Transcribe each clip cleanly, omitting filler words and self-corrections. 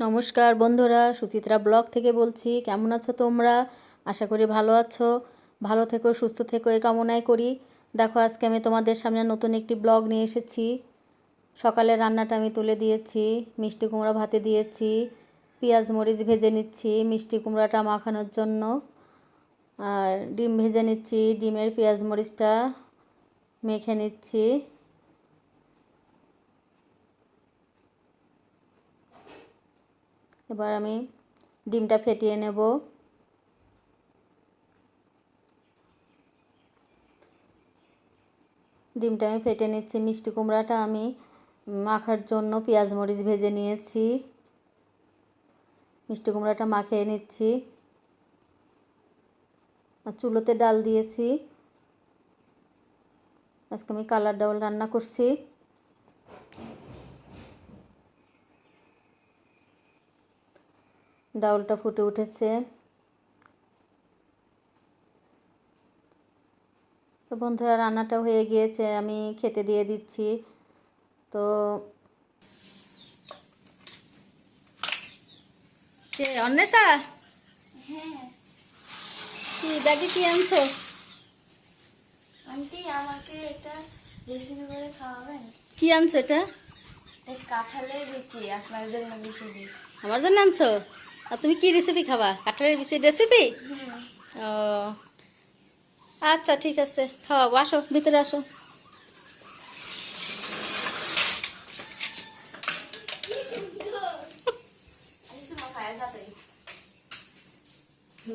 নমস্কার বন্ধুরা, সুচিত্রা ব্লগ থেকে বলছি। কেমন আছো তোমরা? আশা করি ভালো আছো। ভালো থেকো, সুস্থ থেকো, এই কামনাই করি। দেখো, আজকে আমি তোমাদের সামনে নতুন একটি ব্লগ নিয়ে এসেছি। সকালের রান্নাটা আমি তুলে দিয়েছি, মিষ্টি কুমড়া ভাতে দিয়েছি, পেঁয়াজ মরিচ ভেজে নিচ্ছি মিষ্টি কুমড়াটা মাখানোর জন্য। আর ডিম ভেজে নিচ্ছি, ডিমের পেঁয়াজ মরিচটা মেখে নিচ্ছি। এবার আমি ডিমটা ফেটিয়ে নেব। ডিমটা আমি ফেটে নিচ্ছি। মিষ্টি কুমড়াটা আমি মাখার জন্য পেঁয়াজ মরিচ ভেজে নিয়েছি, মিষ্টি কুমড়াটা মাখিয়ে নিচ্ছি। আর চুলোতে ডাল দিয়েছি, আজকে আমি কালার ডাউল রান্না করছি। ডাউলটা ফুটে উঠেছে। তো বন্ধুরা, রান্নাটা হয়ে গিয়েছে, আমি খেতে দিয়ে দিচ্ছি। তো কে অন্বেষা? হ্যাঁ কি ব্যাগে কি আনছো? আন্টি, আমাকে একটা রেসিপি করে খাওয়াবেন? কি আনছো এটা? এই কাঁঠালের বিচি আপনার জন্য বেশি দিই। আমার জন্য আনছো? আর তুমি কি রেসিপি খাবা? কাঁঠালের বিচির রেসিপি? ও আচ্ছা, ঠিক আছে, খাওয়াবো। আসো, ভিতরে আসো।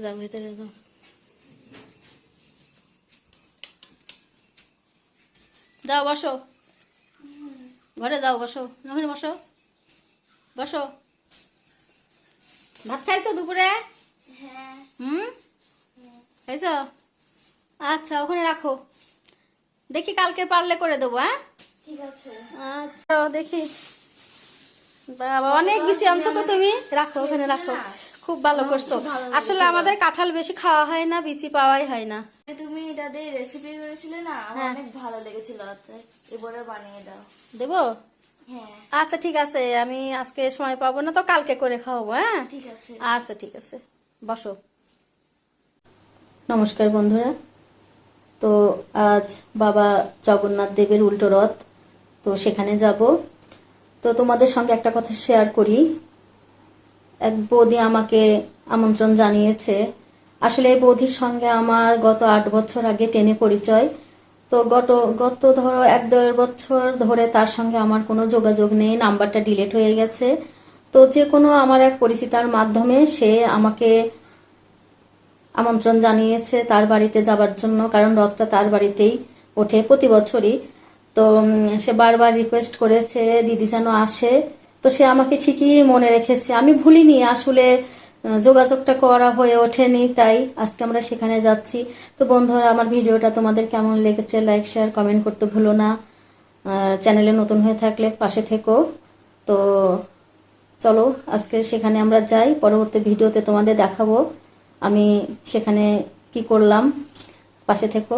যাও, ভিতরে যাও। যাও, বসো, ঘরে যাও, বসো, ওখানে বসো, বসো। ভাত খাইছো দুপুরে? হ্যাঁ। খাইছো? আচ্ছা, ওখানে রাখো, দেখি কালকে পারলে করে দেবো। হ্যাঁ, ঠিক আছে। আচ্ছা, দেখি। বাবা, অনেক বেশি আনছো তো তুমি। রাখো, ওখানে রাখো। খুব ভালো করছো। আসলে আমাদের কাঁঠাল বেশি খাওয়া হয় না, বেশি পাওয়াই হয় না। তুমি এটা দিয়ে রেসিপি করেছিলে না, আমার হ্যাঁ। অনেক ভালো লেগেছিল। এবারে বানিয়ে দাও। দেবো? হ্যাঁ, আচ্ছা, ঠিক আছে, আমি আজকে সময় পাবো না, তো কালকে করে খাওয়াবো। হ্যাঁ, ঠিক আছে। আচ্ছা, ঠিক আছে, বসো। নমস্কার বন্ধুরা। তো আজ বাবা জগন্নাথ দেবের উল্টো রথ, তো সেখানে যাব। তো তোমাদের সঙ্গে একটা কথা শেয়ার করি। এক বৌদি আমাকে আমন্ত্রণ জানিয়েছে। আসলে এই বৌদির সঙ্গে আমার গত 8 বছর আগে টেনে পরিচয়। তো গত গত ধরো 1-1.5 বছর ধরে তার সঙ্গে আমার কোনো যোগাযোগ নেই, নাম্বারটা ডিলিট হয়ে গেছে। তো যে কোনো আমার এক পরিচিতার মাধ্যমে সে আমাকে আমন্ত্রণ জানিয়েছে তার বাড়িতে যাবার জন্য, কারণ রথটা তার বাড়িতেই ওঠে প্রতি বছরই। তো সে বারবার রিকোয়েস্ট করেছে দিদি যেন আসে। তো সে আমাকে ঠিকই মনে রেখেছে, আমি ভুলিনি। আসলে যোগাযোগটা করা হয়ে ওঠেনি, তাই আজকে আমরা সেখানে যাচ্ছি। তো বন্ধুরা, আমার ভিডিওটা তোমাদের কেমন লেগেছে লাইক শেয়ার কমেন্ট করতে ভুলো না। চ্যানেলে নতুন হয়ে থাকলে পাশে থেকো। তো চলো আজকে সেখানে আমরা যাই, পরবর্তী ভিডিওতে তোমাদের দেখাবো আমি সেখানে কি করলাম। পাশে থেকো।